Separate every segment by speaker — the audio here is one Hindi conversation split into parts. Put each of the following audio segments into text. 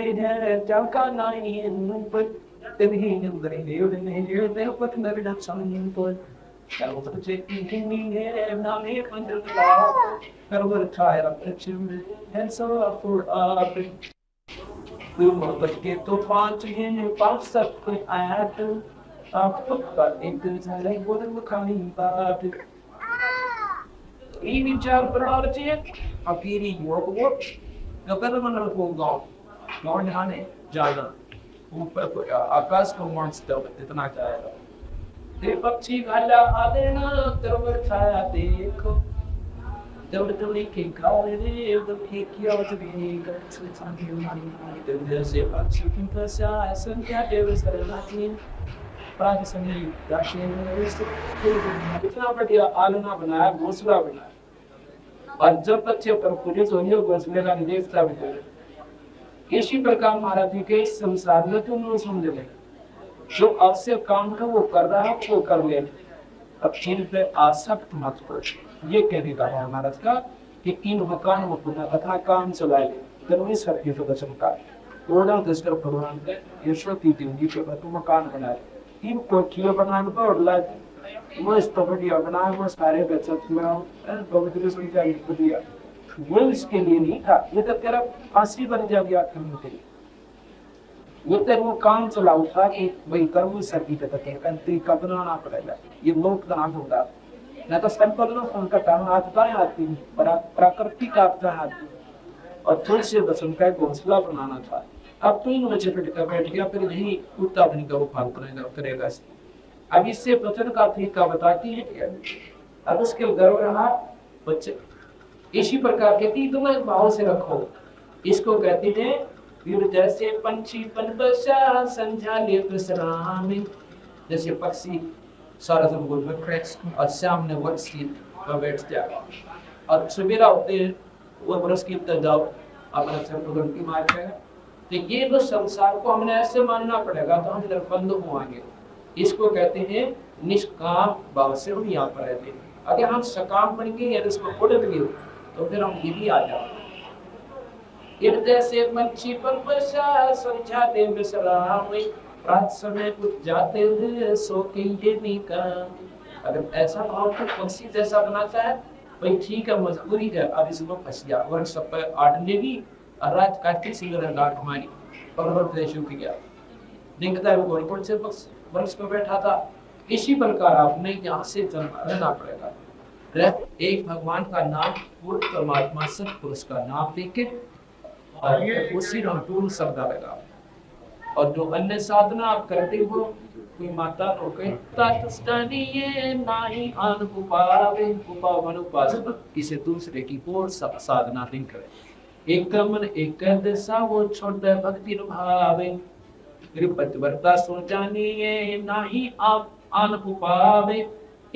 Speaker 1: Jaka nai in but then he knew that he lived in here there but never done something but that was a chicken me here not here under the law. I would have tried up the chimney and so up for we will get to find to him bounce up with I had to put but into the wouldn't coming back. Even child biology, a PD work work. The better one of the go. Nor honey, Jala. आकाश को मॉन्स्टर इतना चाहेगा ते पक्षी गाला आदे ना तरव छाया देखो जब तुमने के गाले रे जब के किया तो भी गच्छ सांगे मारी तो जैसे पक्षी की प्रसा ऐसा क्या देवस कर लाती प्राग संगी दाशे इतना बढ़िया आलना बनाया घोंसला बनाया और जब बच्चे पर पुलिस होने घोंसले का देवता बनाया इसी प्रकार महाराज जी के संसार में तुम समझ ले जो आवश्यक काम का वो कर रहा है वो कर ले अब चीज पे आसक्त मत हो ये कहने का है महाराज का कि इन मकान वो पुनः तथा काम चलाए तभी सर्दी तो चमका थोड़ा दस्तर भगवान के ईश्वर की देवी पे तुम मकान बनाए इन को किया बनाने पर और लाए मस्त बढ़िया बनाए वो सारे बच्चे में पवित्र संख्या लिख दिया वो इसके लिए नहीं था ये तो तेरा फांसी बन जाएगा करने के लिए ये तेरे वो काम चलाऊ था कि भाई कर्म सर्दी पे तक कंट्री का बनाना पड़ेगा ये लोक दान होगा ना तो सिंपल ना उनका काम आता है आती प्राकृतिक आपका हाथ और थोड़ी सी दसम का घोंसला बनाना था अब तो इन बच्चे पे बैठ गया फिर नहीं कुत्ता बनी का वो फाल करेगा अब इससे बचन का तरीका बताती है अब उसके गर्व रहा बच्चे इसी प्रकार के तीनों भाव से रखो इसको कहते हैं वीर जैसे पंछी पनबसा संध्या ले प्रसराम जैसे पक्षी सारा दिन गोल में फ्रेश और शाम ने वर्ष की बैठ जाएगा और सवेरा होते वो वर्ष की तक जाओ अपना चंद्र की मार के तो ये जो संसार को हमने ऐसे मानना पड़ेगा तो हम निर्बंध होंगे इसको कहते हैं निष्काम भाव से हम यहाँ पर रहते हैं अगर हम सकाम बनेंगे या इसको उड़ गए तो फिर हम ये भी आ जाओ इर्दे से पंछी पर बसा समझा दे बिसराम रात समय कुछ जाते हैं सो के ये नहीं कर अगर ऐसा भाव को पंछी जैसा बनाता है भाई ठीक है मजबूरी है अब इसमें फंस गया और सब पर आड़ लेगी और रात काटती सिंगर डाक हमारी पर्वत देशों की गया दिखता है वो गोलकोट से बस वर्ष पर बैठा था इसी प्रकार आपने यहाँ से रहना पड़ेगा एक भगवान का नाम पूर्ण परमात्मा सत्पुरुष का नाम लेके और उसी रंगपूर्ण शब्द लगा और जो अन्य साधना आप करते हो कोई माता हो गए तस्तनीये नाही अनुपावे उपावन उपासना किसी दूसरे की और सब साधना नहीं करे एक मन एक दिशा वो छोड़ भक्ति भावे पतिव्रता सो जानिए नाही आप अनुपावे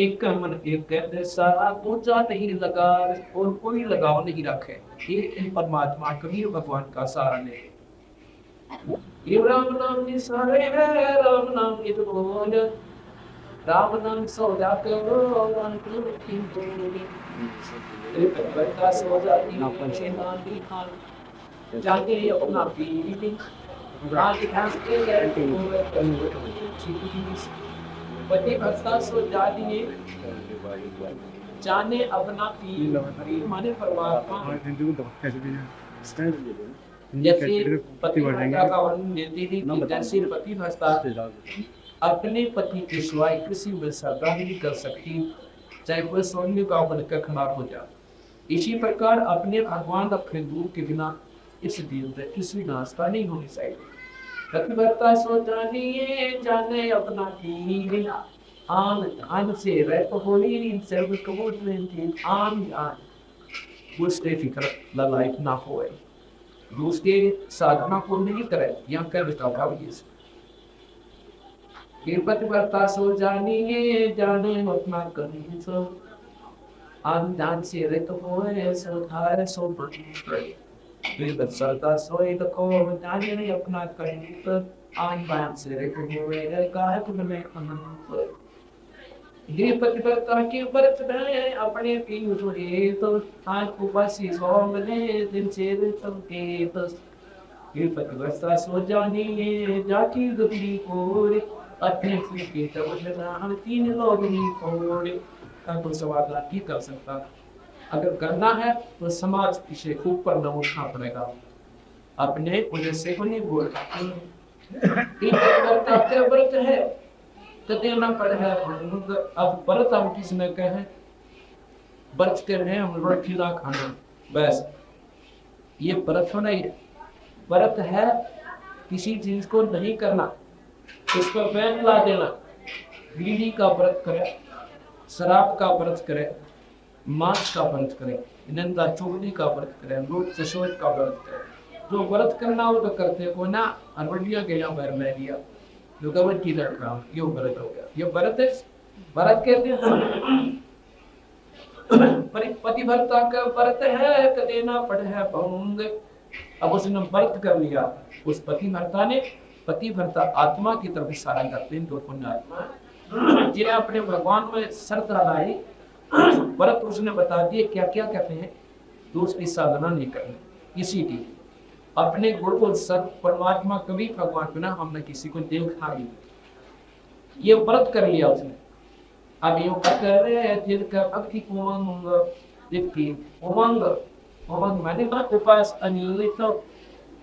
Speaker 1: एक मन एक दिशा दूसरा नहीं लगा और कोई लगाव नहीं रखे ये परमात्मा कबीर भगवान का सारा ने ये राम नाम निसारे है राम नाम ये तो बोल राम नाम सौदा करो राम की बोली तेरे पतिव्रता सो जाती ना पंचे नाम हाल जाके अपना पीली रात खास के पति भक्ता सो जाती जाने अपना पीर माने परमात्मा जैसे पति भक्ता का वर्णन देती थी जैसे पति भक्ता अपने पति के सिवाय किसी में श्रद्धा नहीं कर सकती चाहे वह सोने का बनकर खड़ा हो जाए इसी प्रकार अपने भगवान अपने गुरु के बिना इस दिन में किसी नाश्ता नहीं होनी चाहिए पतिव्रता सो जानिए जाने अपना पीर आन से रैप होली इन सर्व कबूत में थी आन दूसरे फिक्र लाइफ ना होए दूसरे साधना को नहीं करे यहाँ कर बताओ ये पतिव्रता सो जानिए जाने अपना कहीं सो आन जान से रैप होए सो धार सो बढ़ी फिर सरदा सोई तो को जाने नहीं अपना कहीं पर आन बान से रैप होए काहे को मैं अनंत ये पतिव्रता के व्रत में अपने पीर हुए तो आज उपासी सोमने दिन से चलते बस ये पतिवर्ता सो जाने जाती गबरी कोरे अपने फूके तब लगा हम तीन लोग ही कोरे का तो सवाल की कर सकता। अगर करना है तो समाज पीछे ऊपर न उठना पड़ेगा, अपने उन्हें से नहीं बोलना। व्रत है तो देना पड़े है। अब व्रत हम किसने कहे, व्रत कर रहे हैं हम रोटी ना खाना, बस ये व्रत नहीं है। व्रत है किसी चीज को नहीं करना, उस पर बैन ला देना। बीड़ी का व्रत करे, शराब का व्रत करे, मांस का व्रत करे, निंदा चुगली का व्रत करे, लोट सशोच का व्रत करे। जो व्रत करना हो तो करते को ना, अनवडिया गया बैर में लिया जो गवर की लड़ रहा ये व्रत हो गया। ये व्रत है, व्रत कहते हैं पतिव्रता का व्रत है तो देना पड़े है भंग। अब उसने व्रत कर लिया, उस पतिव्रता ने, पतिव्रता आत्मा की तरफ इशारा करते हैं, दो पुण्य आत्मा जिन्हें अपने भगवान में श्रद्धा लाई, व्रत उसने बता दिए क्या क्या करते हैं, तो उसकी साधना नहीं करनी। इसी की अपने गुण को सत परमात्मा कभी भगवान को ना हमने किसी को देखा नहीं, ये व्रत कर लिया उसने। अब यो करे जिनका भक्ति उमंग देखी उमंग उमंग माने ना उपास अनियमित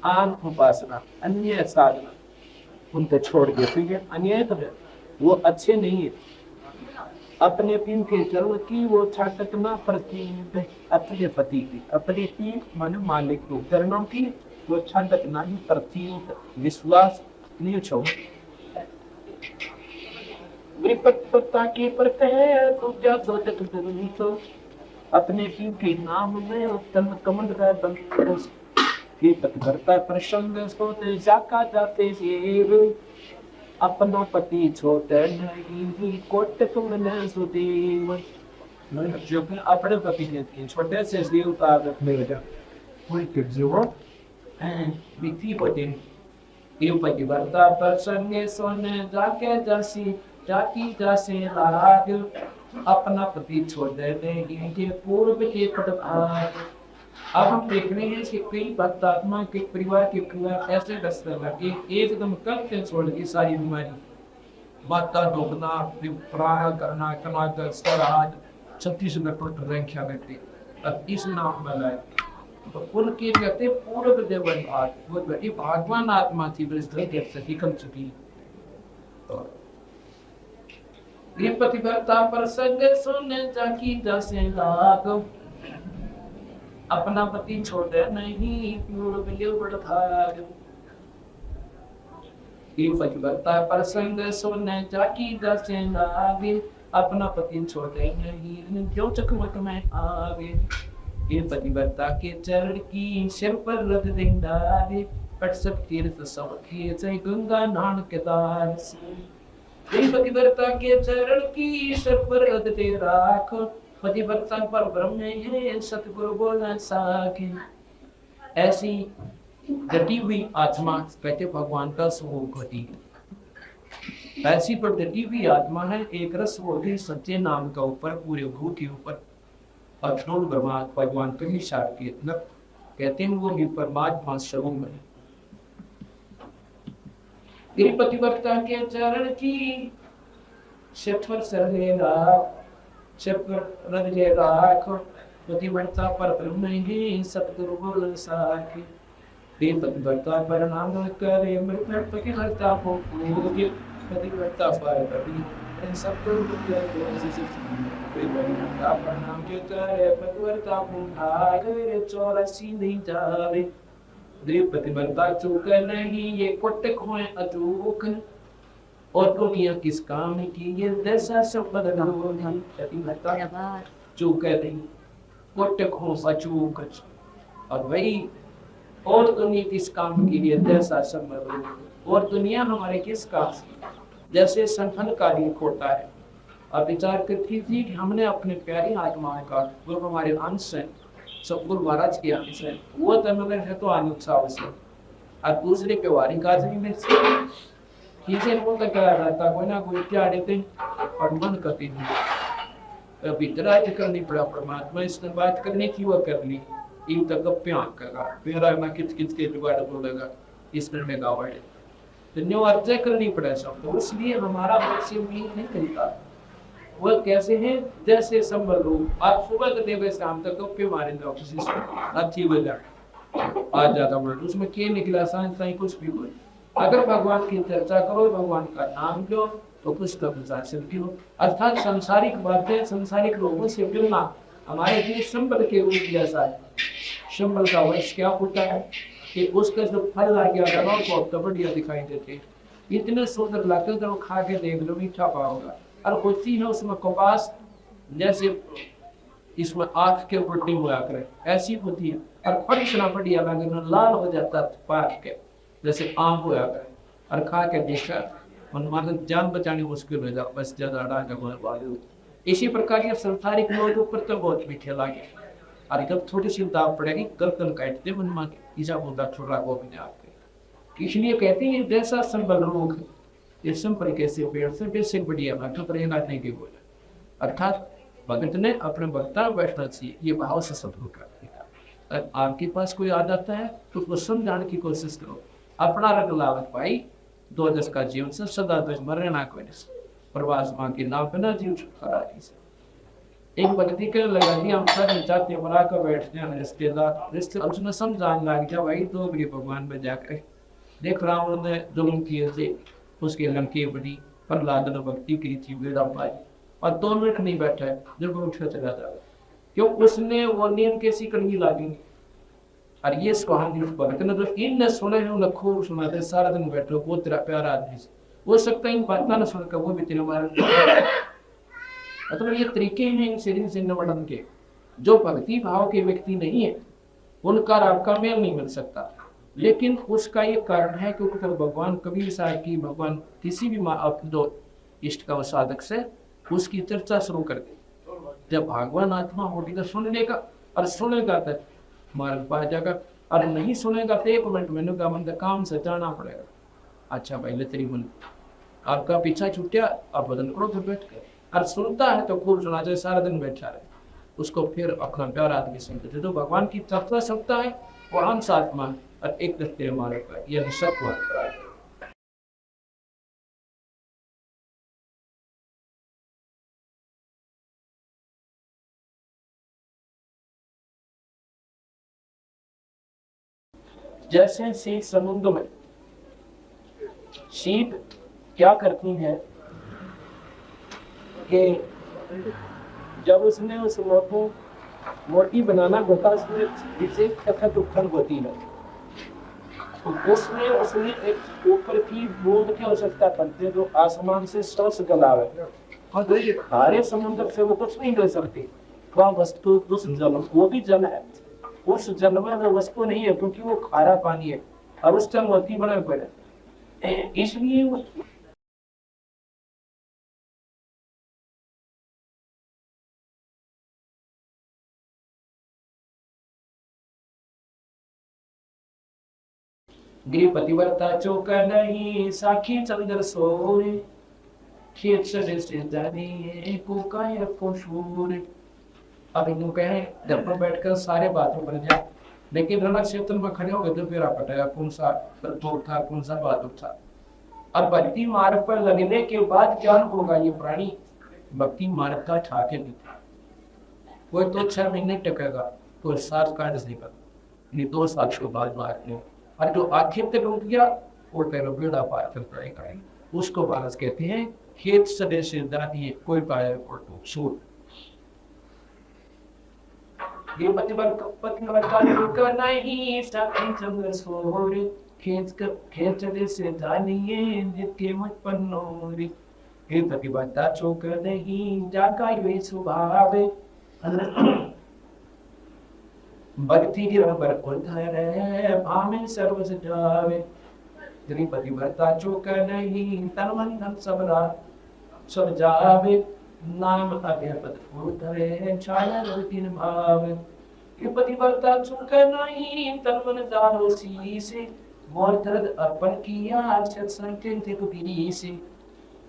Speaker 1: आन उपासना अन्य साधना उनको छोड़ के, ठीक है अन्य तो वो अच्छे नहीं है। अपने पिन के चरण की वो छाटक ना पड़ती अपने पति की, अपने की माने मालिक को चरणों की वो छाटक ना ही पड़ती, विश्वास नहीं छोड़। विपत्ता की परत है दूजा सोचत जरूरी तो अपने पीर के नाम में उत्तम कमल का बंद की पतिव्रता प्रसंग सोते जाका जाते सेव अपना पति छोटे नहीं कोट तुम न सुदेव। जो अपने पति के छोटे से जीव का रखने लगा कोई के जीव विधि पति ये पतिव्रता प्रसंग सोने जाके जासी जाति जैसे लाग अपना पति छोड़ देने के पूर्व के पटभाग। अब हम देख रहे हैं कि कई भक्तात्मा के परिवार ऐसे दस्ते लगे एकदम कल से छोड़ की सारी बीमारी, माता डूबना, प्राण करना, कमाकर स्वराज छत्तीसगढ़ पर रंख्या करते। अब इस नाम में लाए तो उनके कहते पूर्व देवन भाग, वो बड़ी भागवान आत्मा थी, वृद्धि कम चुकी। ये पतिव्रता प्रसंग सुन जाकी जैसे लाग अपना पति छोड़े नहीं पूर्व भाग। ये पतिव्रता प्रसंग सुन जाकी जैसे लाग अपना पति छोड़े नहीं जो चक्रवत में आगे। ये पतिव्रता के चरण की सिर पर रख देंगे पट सब तीर्थ सब जय गंगा नान के दास। पतिव्रता के चरण की सर पर रखते राख पतिव्रता पर ब्रह्म है सतगुरु बोला साखे। ऐसी डटी हुई आत्मा कहते भगवान का स्वरूप होती है। ऐसी पर डटी हुई आत्मा है एक रस होती सच्चे नाम का ऊपर पूरे भूत के ऊपर अखंड ब्रह्मा भगवान के सार के कहते हैं वो भी परमात्मा स्वरूप में। पतिव्रता के चरण की शिखर सरेगा शिखर रजेगा पतिव्रता पर ब्रह्म ही सतगुरु बोल साखे। पतिव्रता पर नाम करे मृत पतिव्रता को पतिव्रता पर कभी सतगुरु पर नाम के करे पतिव्रता को भागे 84 नहीं जावे। पतिव्रता चूक नहीं ये कोटक होए अचूक और दुनिया किस काम की ये जैसा सब बदल पतिव्रता चूक नहीं कोटक हो अचूक और वही और दुनिया किस काम की ये जैसा सब बदल। और दुनिया हमारे किस काम जैसे संथन का ही खोटा है। अब विचार करती थी कि हमने अपने प्यारी आत्माओं का वो हमारे अंश है सतगुरु महाराज की आदेश है वो तमिल है तो अनुत्साह से और दूसरे के वारी काजरी में किसी को तो क्या रहता कोई ना कोई क्या देते और मन करती नहीं। अब इतना करनी पड़ा परमात्मा इसने बात करने की वो कर ली इन तक प्यार करा मेरा ना किच किच के जुगाड़ बोलेगा इसमें मेगावाट है। तो न्यू अर्जय करनी पड़े सब, तो इसलिए हमारा मनुष्य भी नहीं मिलता। वो कैसे हैं, जैसे संबल रूप आप सुबह से देवे शाम तक तो पे मारे दो किसी से अच्छी वजह आज ज्यादा बोल उसमें क्या निकला साइंस साइंस कुछ भी बोल। अगर भगवान की चर्चा करो, भगवान का नाम लो, तो कुछ तो भी हो। अर्थात सांसारिक बातें, सांसारिक लोगों से मिलना हमारे लिए संबल के रूप जैसा है। संबल का वश क्या होता है कि उसका जो फल आ गया गलों को तो बढ़िया दिखाई देते, इतने सुंदर लगते तो खा के देख लो मीठा पाओगा। और होती है उसमें कपास जैसे इसमें आँख के ऊपर टिम हुआ करे ऐसी होती है, और फल इतना बढ़िया लगे लाल हो जाता पाक के जैसे आम हुआ करे, और खा के देखा मन जान बचानी मुश्किल हो जाए बस ज्यादा अड़ा। इसी प्रकार ये संसारिक लोग ऊपर तो बहुत मीठे लागे, और जब थोड़ी सी दाव पड़ेगी गर्दन काटते मन मान ईजा बोला छोड़ा वो भी आपके। इसलिए कहते हैं जैसा संबल रोग ये संपर्क कैसे पेड़ से बेसिक बढ़िया भाषा करेगा नहीं की बोला। अर्थात भगत ने अपने वक्ता बैठना चाहिए, ये भाव से सब होगा। आपके पास कोई आदत है तो उसको समझाने की कोशिश करो। अपना रंग लावत पाई दो दस का जीवन से सदा दस मरे ना कोई प्रवास मां के नाम पे ना जीव छुटकारा एक व्यक्ति के लगा दिया हम सब चाहते बना कर बैठ जाए रिश्तेदार रिश्ते उसने समझाने लग गया भाई तो भी भगवान में जाकर देख रावण ने जुल्म किए थे, उसके लंके बनी प्रहलाद ने भक्ति की थी वेदा पाई, और 2 मिनट नहीं बैठा है जब वो उठकर चला जाएगा क्यों उसने वो नियम कैसी करनी लागी। और ये कहानी उस भगत ने तो इन ने सुने हैं उन्हें खूब सुनाते सारा दिन बैठो वो तेरा प्यारा आदमी से हो सकता है इन बात ना सुनकर वो भी तेरे मारे। मतलब ये तरीके हैं इन सीरीज से वर्णन के। जो भक्ति भाव के व्यक्ति नहीं है उनका आपका मेल नहीं मिल सकता, लेकिन उसका ये कारण है क्योंकि तो भगवान कबीर साहब की भगवान किसी भी जो इष्ट का साधक से उसकी चर्चा शुरू कर दी। जब भगवान आत्मा होगी तो सुनने का, और सुनेगा तो मार्ग पा जाएगा, और नहीं सुनेगा तो 1 मिनट मैंने कहा मन काम से जाना पड़ेगा। अच्छा भाई ले तेरी मन आपका पीछा छूटा आप बदन करो फिर बैठ कर, और सुनता है तो खूब सुना चाहिए सारा दिन बैठा रहे उसको फिर अपना प्यार आदमी सुनते थे। तो भगवान की चर्चा सुनता है वो अंश आत्मा और एक दस्ते हमारे पर यह सत्व है। जैसे सी समुद्र में शीप क्या करती है कि जब उसने उस मोटी बनाना होता जिसे तखत उखड़ होती है तो उसने एक ऊपर की बूंद की आवश्यकता पड़ती है जो आसमान से स्पर्श गलावे, और खारे समुद्र से वो कुछ नहीं कर सकती। वह वस्तु उस जल वो भी जल है, उस जल में वो वस्तु नहीं है क्योंकि वो खारा पानी है और उस टाइम मोती बने पड़े। इसलिए पतिव्रता चौक नहीं साखी चंद्र सोरे खेत से जानी को काय शूर। अब इन कहे घर पर बैठकर सारे बातों पर जाए, लेकिन रण क्षेत्र में खड़े हो गए तो फिर पटाया कौन सा दौर था कौन सा बहादुर था। अब भक्ति मार्ग पर लगने के बाद क्या होगा, ये प्राणी भक्ति मार्ग का ठाके नहीं था। कोई तो 6 महीने टकेगा तो 7 काट देगा, 2 साल के बाद मारने, और जो आखिर तक रुक गया वो तेरा बेड़ा पार कर पड़ेगा। उसको भारत कहते हैं खेत सदे से दादी कोई पाए सूर। ये पतिवर्ता नहीं साथी चंद्र सोर खेत सदे से दानी जितके मुझ पर नोरी। ये पतिवर्ता चौक नहीं जाका ये स्वभाव भक्ति की रबर उधर भामे सर्व सजावे। तेरी पतिव्रता चूक नहीं तन मन धन सब जावे। नाम अभ्यपत उधरे छाया रूपिन भाव। ये पतिव्रता चूक नहीं तन मन जानो सी से मोर दर्द अर्पण किया सत्संग थे कबीरी से।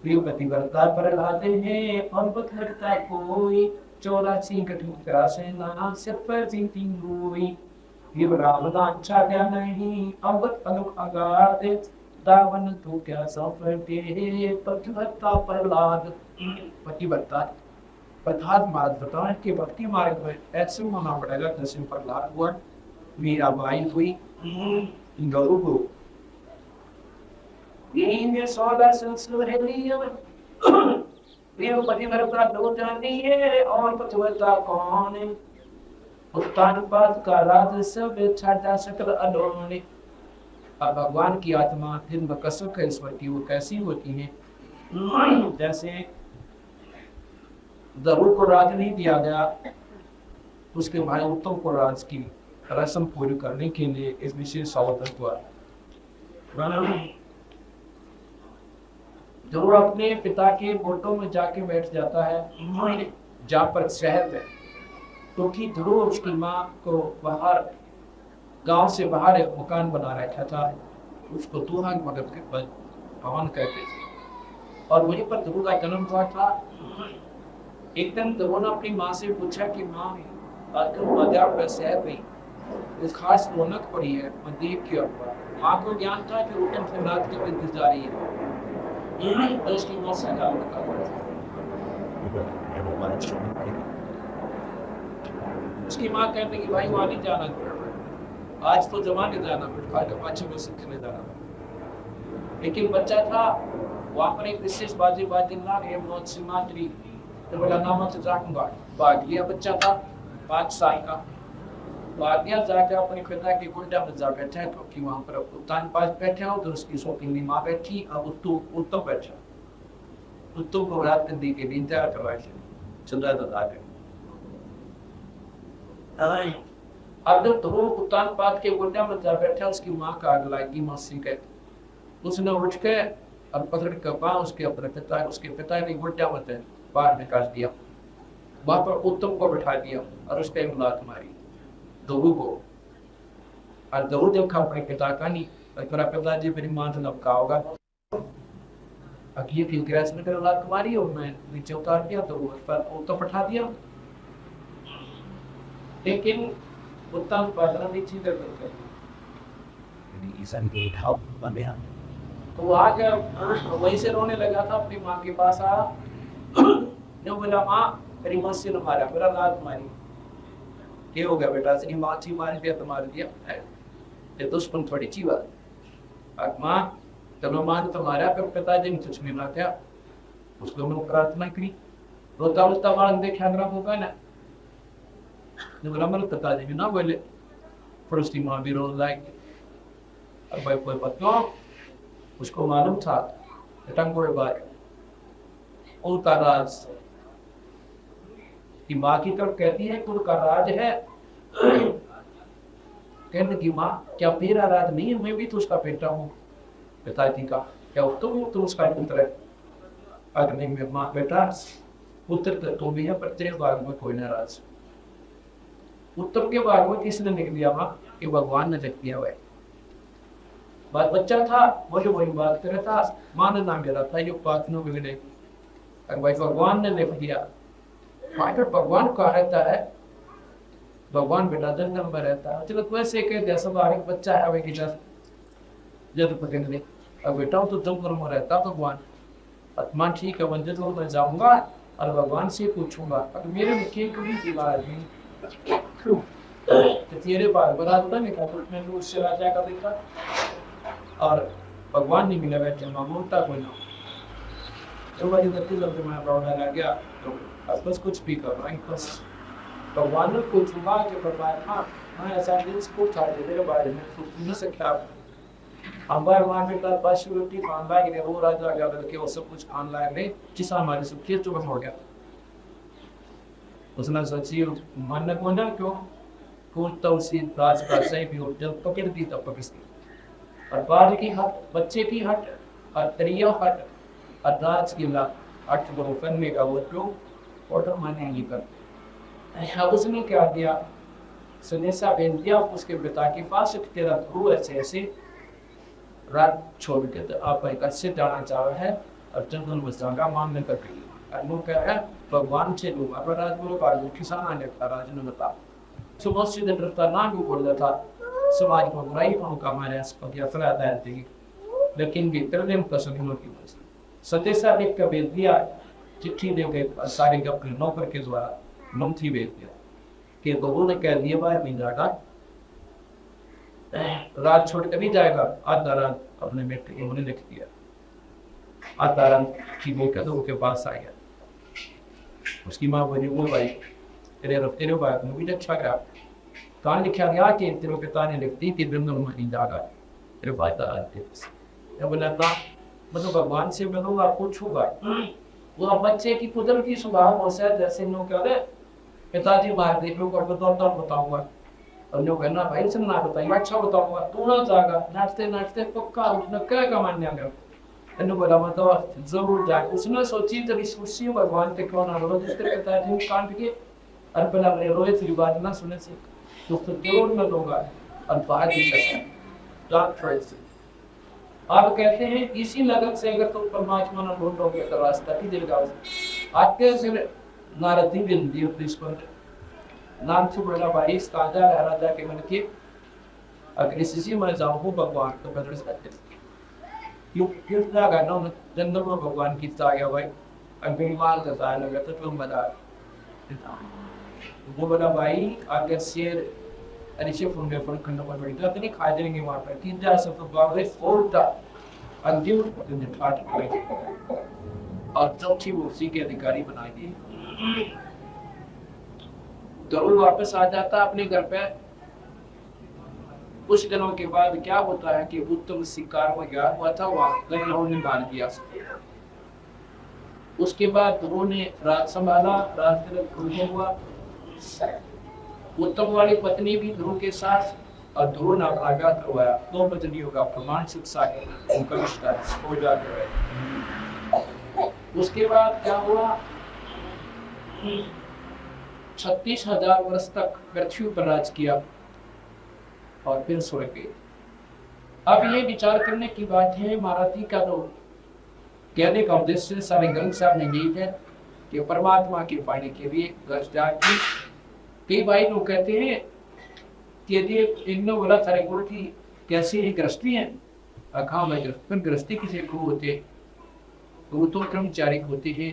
Speaker 1: प्रिय पतिव्रता पर लाते हैं पंपत लगता कोई 84 कठोर से ना सिर पर जीती हुई। ये बरामदा अच्छा क्या नहीं अब अनुक अगाते दावन तो क्या सफर के पतिव्रता प्रहलाद पतिव्रता प्रहलाद मार्ग बताएं कि भक्ति मार्ग में ऐसे होना पड़ेगा जैसे प्रहलाद हुआ मीराबाई हुई गरु को ये सौदा संस्कृति ये पतिव्रता दो जानी है और पतिव्रता कौन है उत्तान पाद का राज सब छाटा सकल अडोने। अब भगवान की आत्मा दिन कसम कर स्मृति वो कैसी होती है जैसे दरु को राज नहीं दिया गया उसके भाई उत्तम को राज की रस्म पूरी करने के लिए इस विशेष अवसर हुआ। जरूर अपने पिता के गोटों में जाके बैठ जाता है जहाँ पर शहर में क्योंकि ध्रुव उसकी माँ को बाहर गांव से बाहर एक मकान बना रखा था उसको दूहान मगध के भवन कहते थे और वहीं पर ध्रुव का जन्म हुआ था। एक दिन ध्रुव ने अपनी माँ से पूछा कि माँ आजकल बाजार पर शहर में इस खास रौनक पड़ी है मैं देख के आऊंगा। माँ को ज्ञान था कि रोटन से रात के इंतजार ही है तो उसकी माँ से उसकी माँ कहने की भाई वहां नहीं जाना आज तो जमाने जाना फिर पाछे में सीखने जाना। लेकिन बच्चा था वहां पर एक विशेष बाजी बाजिंदा हेमनोद सिमात्री तो बोला नाम से जाऊंगा भाग लिया बच्चा था 5 साल का भाग गया जाकर अपने पिता की गुंडा में जा बैठा क्योंकि वहां पर उत्तान पास बैठे हो तो उसकी शौकीनी माँ बैठी अब उत्तम बैठा उत्तम को रात दी के लिए इंतजार करवाए चंद्रा दादा अब जब ध्रुव उत्तान पाद के गुंडा में जा बैठा उसकी माँ का आग लगी मौसी के उसने उठ के अब पकड़ कर पा उसके पिता ने गुंडा में बाहर निकाल दिया वहां पर उत्तम को बिठा दिया और उस पर लात मारी ध्रुव को और ध्रुव जब खा अपने पिता का नहीं मेरा पिताजी मेरी माँ से नबका होगा अगली फिर ग्रेस में लात मारी और मैं नीचे उतार दिया तो उत्तम बैठा दिया लेकिन उत्तम पादरा नीचे कर करते तो वो आकर वहीं से रोने लगा था अपनी माँ के पास आया जो बोला माँ मेरी माँ से न मारा मेरा लात मारी क्या हो गया बेटा तेरी माँ थी मार दिया तो मार दिया ये दुश्मन थोड़ी ची बात माँ चलो माँ ने तो मारा फिर पिताजी ने कुछ नहीं क्या उसको मैंने प्रार्थना की रोता रोता मार देखा होगा ना बोला मेरे पिताजी भी ना बोले फिर उसकी माँ भी रोने लगी अब भाई कोई बच्चों उसको मालूम था टंगोड़ बार उनका राज की माँ की तरफ कहती है कि उनका राज है कहने की माँ क्या मेरा राज नहीं है मैं भी तो उसका बेटा हूँ पिताजी का क्या तुम तो उसका पुत्र है अग्नि में माँ बेटा पुत्र तो भी है पर तेरे बाग में कोई नाराज उत्तम के बाग में किसने लिख दिया माँ कि भगवान ने लिख दिया हुआ बात बच्चा था वो जो वही बात कर रहा था माँ ने नाम मेरा था जो बात न बिगड़े भाई भगवान ने लिख दिया माइटर भगवान कहा रहता है भगवान बेटा जंगल में रहता है चलो वैसे कह दिया सब एक बच्चा है अभी जब पकड़ ले अब बेटा तो जंगल में रहता भगवान आत्मा ठीक है मैं जंगल में जाऊंगा और भगवान से पूछूंगा अगर मेरे में केक भी दीवार नहीं तो तेरे बार बराबर नहीं था मैंने उससे राजा का देखा और भगवान नहीं मिला बैठे मामूलता कोई ना तो वही गति जब मैं प्रॉब्लम आ गया तो बस कुछ भी कर रहा है बस भगवान ने पूछूंगा कि भगवान हाँ मैं ऐसा दिल को था तेरे बारे में सोच नहीं सकता हमारे वहाँ पे कल बस रोटी खान लायक है वो राजा गया लड़के वो सब कुछ खान लायक नहीं जिस हमारे सब खेत चुका हो गया उसने सोची मन को ना क्यों कूदता उसी राज का सही भी हो जब पकड़ दी तब पकड़ती और बाद की हट बच्चे की हट और त्रिया हट और राज की ला हट वो करने का वो क्यों ऑर्डर माने नहीं कर उसने क्या किया सुनेसा भेज दिया उसके पिता के पास तेरा गुरु ऐसे ऐसे रात छोड़ के तो आप एक अच्छे जाना चाह रहे हैं और जंगल में जाऊंगा मांगने कर वो कह रहा है भगवान से लूंगा पर राज बोलो बाजू किसान आने का राज ने बता सुबह से दिन रफ्तार ना भी बोल रहा था समाज को बुराई को कमाने पर यात्रा आदाय थी लेकिन भी तरदेम का सभी की वजह सत्य साहब एक का भेज दिया चिट्ठी दे के सारे अपने नौकर के द्वारा नमथी भेज दिया कि बहू ने कह दिया बाहर नहीं जाएगा रात छोड़ कर नहीं जाएगा आधा रात अपने बेटे को उन्हें लिख दिया आधा रात की वो कहते उसके पास आ गया उसकी माँ बोली वो भाई तेरे बात में भी अच्छा करा कहाँ लिखा गया कि तेरे पिता ने लिख दी कि दिन में नहीं जाएगा तेरे भाई था बोला था मतलब भगवान से मिलूंगा पूछूंगा वो बच्चे की कुदरती स्वभाव हो सकता है जैसे लोग कह रहे पिताजी बाहर देख लो कर बताऊंगा और लोग कहना भाई से ना बताइए अच्छा बताऊंगा तू ना जाएगा नाचते नाचते पक्का उसने क्या कमाने आ गया इन्होंने बोला मतलब जरूर जाए उसने सोची जब इस खुशी भगवान के क्यों ना बोलो जिसके पिताजी कांट के और पहला मेरे रोए से बात ना सुने से तो जरूर मैं दूंगा और बाहर भी सकता आप कहते हैं इसी लगन से अगर तुम परमात्मा न ढूंढोगे तो रास्ता ही दिल गाओ आते से नारदी बिंदी पर नाम से बड़ा भाई ताजा राजा के मन के अगर इसी में जाऊँ भगवान तो बदल सकते क्यों गाना जन्म में भगवान की ताया भाई अगर माल का ताया लगा तो तुम बता वो बड़ा भाई अगर शेर अनिश्चित होंगे फल करना पड़ेगा तो नहीं खा जाएंगे वहाँ पर तीन चार सब तो बावरे फोल्टा अंतिम दिन पाठ करेंगे और चौथी वो उसी के अधिकारी बनाएंगे तो वो वापस आ जाता अपने घर पे कुछ दिनों के बाद क्या होता है कि उत्तम शिकार वगैरह हुआ था वहाँ ने डाल दिया उसके बाद उन्होंने राज संभाला राज हुआ उत्तम वाली पत्नी भी ध्रुव के साथ और ध्रुव नाम आगा करवाया दो पत्नियों का प्रमाण शिक्षा है उनका रिश्ता हो जाता है उसके बाद क्या हुआ 36,000 वर्ष तक पृथ्वी पर राज किया और फिर स्वर्ग गए। अब ये विचार करने की बात है महारथी का तो कहने का उद्देश्य सारे ग्रंथ साहब ने यही है कि परमात्मा के पाने के लिए कई भाई लोग कहते हैं कि यदि इन्हों वाला सारे गुरु की कैसी ही गृहस्थी है अखा में गृहस्थी किसी गुरु होते तो वो तो कर्मचारी होते हैं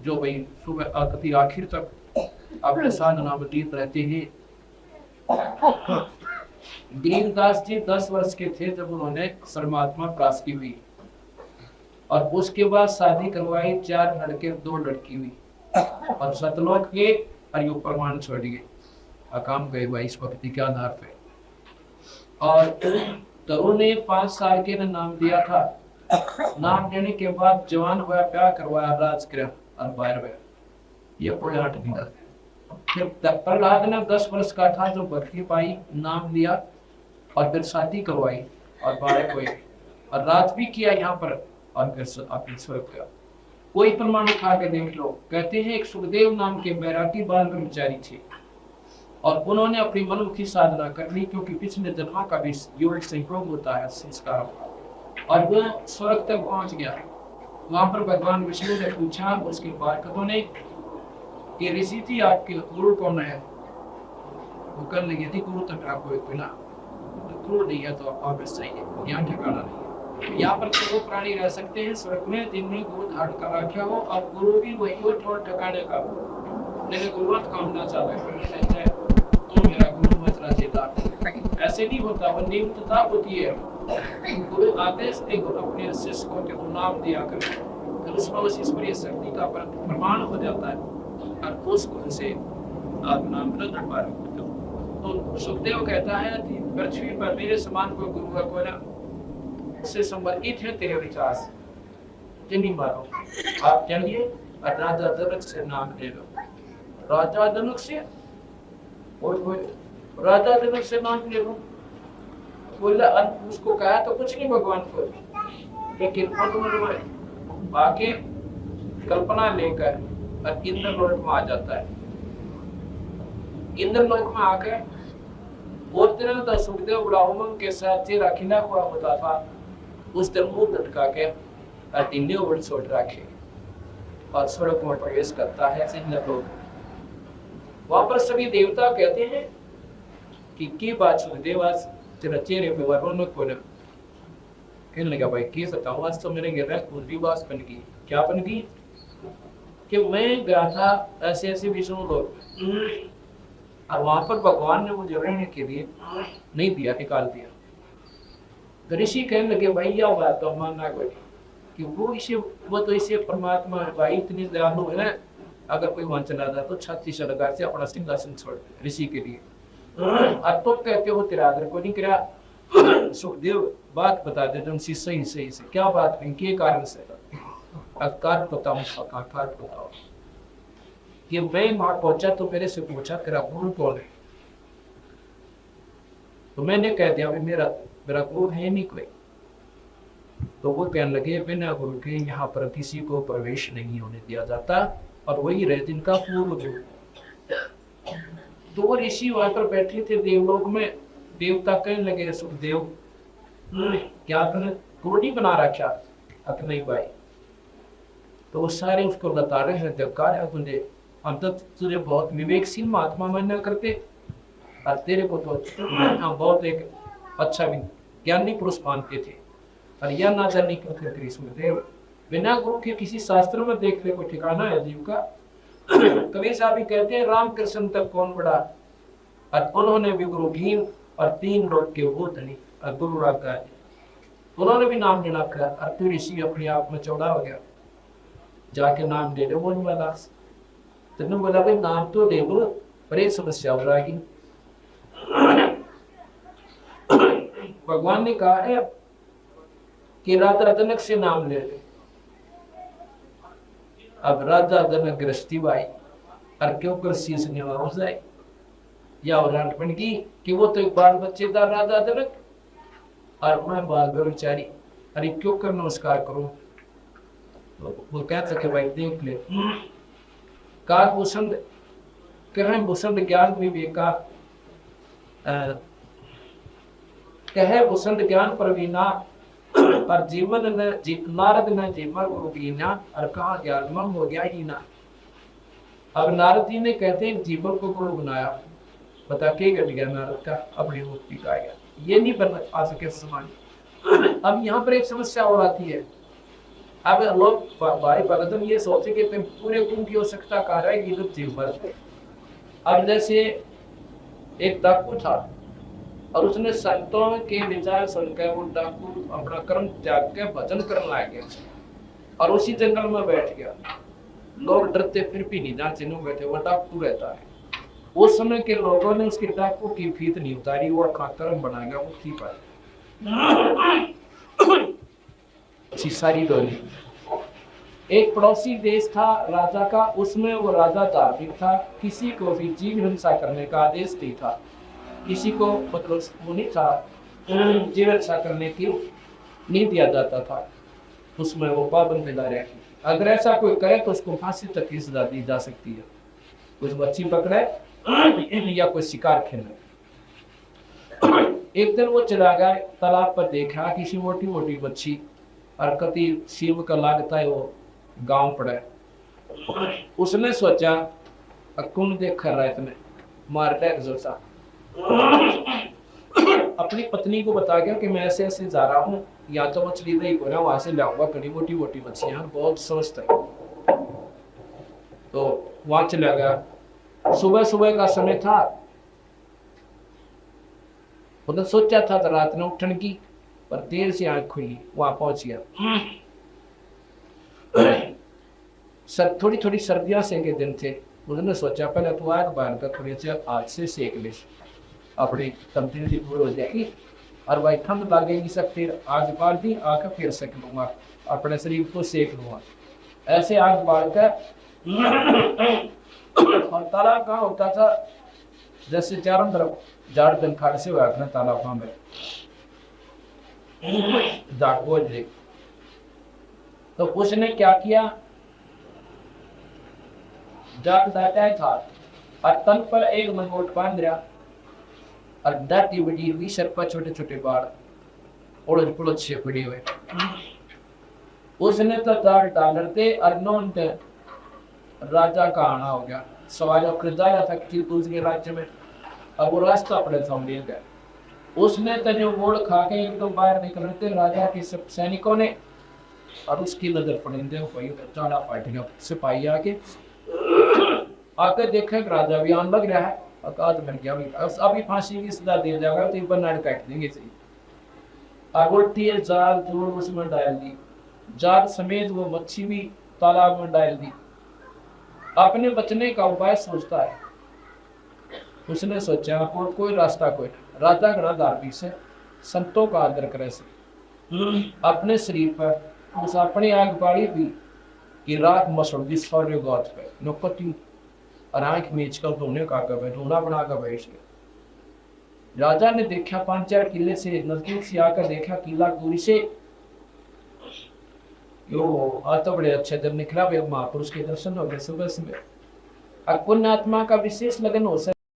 Speaker 1: जो भाई सुबह कभी आखिर तक अपने साधना में लीन रहते हैं। गरीबदास जी 10 वर्ष के थे जब उन्होंने परमात्मा प्राप्त की हुई और उसके बाद शादी करवाई 4 लड़के 2 लड़की हुई और सतलोक के अरियो प्रमाण छोड़ गए अकाम गए हुआ इस भक्ति के आधार पे और तरुण ने 5 साल के नाम दिया था। नाम देने के बाद जवान हुआ प्यार करवाया राजगृह और बाहर ये प्रयाट दिया। फिर प्रहलाद ने 10 वर्ष का था जो भक्ति पाई नाम लिया और फिर शादी करवाई और बाहर हुए और राज भी किया यहाँ पर और फिर अपने स्वर्ग गया। कोई प्रमाण उठा के देख लो कहते हैं एक सुखदेव नाम के बैरागी बाल ब्रह्मचारी थे और उन्होंने अपनी मनमुखी साधना कर ली क्योंकि पिछले जन्म का भी योग संयोग होता है संस्कार और वो स्वर्ग तक पहुंच गया। वहां पर भगवान विष्णु ने पूछा उसके पार्षदों ने कि ऋषि थी आपके गुरु कौन है वो कर लगी थी गुरु तक आपको एक बिना गुरु नहीं है तो आप वापस चाहिए यहाँ ठिकाना नहीं। यहाँ पर तो प्राणी रह सकते हैं स्वर्ग में जिनमें गुरु धारण कर रखा हो और गुरु भी वही हो ठोर ठिकाने का लेकिन गुरुवत कामना चाहता है तो मेरा गुरु मत रचेता ऐसे नहीं होता वो नियुक्तता होती है। गुरु आदेश दे अपने शिष्य को के नाम दिया कर फिर उसमें उस ईश्वरीय शक्ति का प्रमाण हो जाता है और उसको से आप नाम रख पा रहे तो सुखदेव कहता है कि पृथ्वी पर मेरे समान कोई गुरु का कोई ना से संबंधित है तेरे विचार जिन्हीं मारो आप चलिए और राजा जनक से नाम ले लो। राजा जनक से और राजा जनक से नाम ले लो बोला उसको कहा तो कुछ नहीं भगवान को लेकिन आके कल्पना लेकर और इंद्र लोक में आ जाता है। इंद्र लोक में आकर और दिन तो सुखदेव ब्राह्मण के साथ ही रखना हुआ होता था उस दिन मुंह लटका के इंद्र ऊपर छोड़ रखे और स्वर्ग में प्रवेश करता है इंद्र लोक। वहां पर सभी देवता कहते हैं कि बात सुन देवास तेरा चेहरे पे वो रौनक को कहने लगा भाई की बताऊँ आज तो मेरे गिर पूरी बात बन गई। क्या बन गई कि मैं गया था ऐसे ऐसे विष्णु लोग और वहां पर भगवान ने मुझे रहने के लिए नहीं दिया, निकाल दिया। तो ऋषि कहने लगे भाई यह बात तो मानना कोई कि वो तो इसे परमात्मा भाई इतनी दयालु है, अगर कोई वहां चला जाए तो छाती से लगा से अपना सिंहासन छोड़ दे ऋषि के लिए। अब तो कहते हो तेरा आदर को नहीं करा। सुखदेव बात बता दे तुम सही सही से क्या बात है, के कारण से कार बताऊं, कार बताओ कि मैं वहां पहुंचा तो मेरे से पूछा तेरा गुरु कौन है, तो मैंने कह दिया मेरा गुरु है नहीं कोई। तो वो कहने लगे बिना गुरु के यहाँ पर किसी को प्रवेश नहीं होने दिया जाता, और वही रहे जिनका पूर्व गुरु। तो वो ऋषि वहां पर बैठे थे देवलोक में, देवता कहने लगे सुखदेव क्या गुरु नहीं बना रखा अब नहीं भाई। तो वो सारे उसको बता रहे हैं जबकार है तुझे, हम तो तुझे बहुत विवेकशील महात्मा मानना करते, और तेरे को तो बहुत एक अच्छा भी ज्ञानी पुरुष मानते थे, और यह ना जाने क्यों थे कृष्णदेव बिना गुरु के किसी शास्त्र में देखने को ठिकाना है जीव का। कबीर साहब भी कहते हैं राम कृष्ण तक कौन बड़ा, और उन्होंने भी गुरु भीम और 3 लोग के वो धनी और गुरु रागा उन्होंने भी नाम लेना रखा, और फिर ऋषि अपने आप में चौड़ा हो गया जाके नाम ले लो वो नहीं वाला। तुमने बोला भाई नाम तो ले लो पर ये समस्या हो जाएगी। भगवान ने कहा है कि राजा जनक से नाम ले ले। अब राजा जनक गृहस्थी भाई और क्यों कर शीश निवा हो जाए या बन की कि वो तो एक बाल बच्चेदार राजा जनक और मैं बाल ब्रह्मचारी, अरे क्यों कर नमस्कार करो। वो कह सके भाई देख ले का भूषण कह भूषण ज्ञान विवेका कहे भूषण ज्ञान प्रवीणा पर जीवन न नारद न जीवन को बीना और कहा ज्ञान मम हो गया ही ना। अब नारद जी ने कहते हैं जीवन को गुरु बनाया, बता के गल गया नारद का अपनी मुक्ति का गया, ये नहीं बन आ सके समान। अब यहाँ पर एक समस्या और आती है, अब लोग भाई भगतम ये सोचे कि तुम पूरे गुरु की आवश्यकता कह रहा है गीत जीव पर। अब जैसे एक डाकू था और उसने संतों के विचार सुनकर वो डाकू अपना कर्म त्याग के भजन करने लग गया और उसी जंगल में बैठ गया। लोग डरते फिर भी नहीं जान चिन्ह बैठे, वो डाकू रहता है। उस समय के लोगों ने उसके डाकू की फीत नहीं उतारी, वो कर्म बना गया मुक्ति पर सारी डोली। एक पड़ोसी देश था राजा का, उसमें वो राजा धार्मिक था, किसी को भी जीव हिंसा करने का आदेश नहीं था, किसी को मतलब वो नहीं था जीव हिंसा करने की नहीं दिया जाता था, उसमें वो पाबंदी रही। अगर ऐसा कोई करे तो उसको फांसी तक की सजा दी जा सकती है, कुछ मच्छी पकड़े या कोई शिकार खेले। एक दिन वो चला गया तालाब पर, देखा किसी मोटी मोटी मच्छी और कति शिव का लागता है वो गांव पड़े। उसने सोचा कौन देख रहा है इतने मार ले जोसा, अपनी पत्नी को बता गया कि मैं ऐसे ऐसे जा रहा हूँ, या तो मछली नहीं को ना वहां से लाऊंगा कड़ी मोटी मोटी मछलियां बहुत स्वस्थ है। तो वहां चला गया, सुबह सुबह का समय था, उन्होंने सोचा था तो रात में उठने की, पर देर से आंख खुली, वहां पहुंच गया। थोड़ी थोड़ी सर्दियां से के दिन थे, उन्होंने सोचा पहले तो आग बांध कर थोड़ी सी आज से सेक ले, अपनी तमतीन पूरी हो जाएगी और भाई ठंड लगेगी सब, फिर आग बाल दी आकर फिर सेक लूंगा, अपने शरीर को सेक लूंगा। ऐसे आग बाल कर और तालाब कहाँ होता था, जैसे चारों तरफ झाड़ दंखाड़ से हुआ अपने तालाब में तो उसने क्या किया, जाग था और तन पर एक मंगोट बांध दिया और दाटी बड़ी हुई, सर पर छोटे छोटे बाल उड़द पुड़द से पड़ी हुए। उसने तो दाल डालते और नौन राजा का आना हो गया। सवाल जाया था कि दूसरे राज्य में अब वो रास्ता अपने सामने गया, उसने तने मोड़ खा के एकदम बाहर निकलते राजा के सब सैनिकों ने, और उसकी नजर पड़े भाई चाड़ा पाट गया। सिपाही आके आकर देखा कि राजा भी आने लग रहा है, अकाद बन गया अभी फांसी की सजा दे जाएगा तो बनाड़ काट देंगे सही। अब उल्टी जाल जोड़ उसमें डाल दी, जाल समेत वो मच्छी भी तालाब में डाल दी। अपने बचने का उपाय सोचता है, उसने सोचा और कोई रास्ता कोई, राजा घना धार्मिक से संतों का आदर करे से अपने शरीर पर उस अपनी आग बाड़ी भी कि रात muscle this for your God पे नौकती और आंख मीच कर धोने का कब ढूंढा बना कर बैठ गया। राजा ने देखा 5-4 किले से नजदीक से आकर देखा किला दूरी से, यो आज तो बड़े अच्छे दिन निकला भाई महापुरुष के दर्शन हो गए सुबह सुबह। पुण्य आत्मा का विशेष लगन हो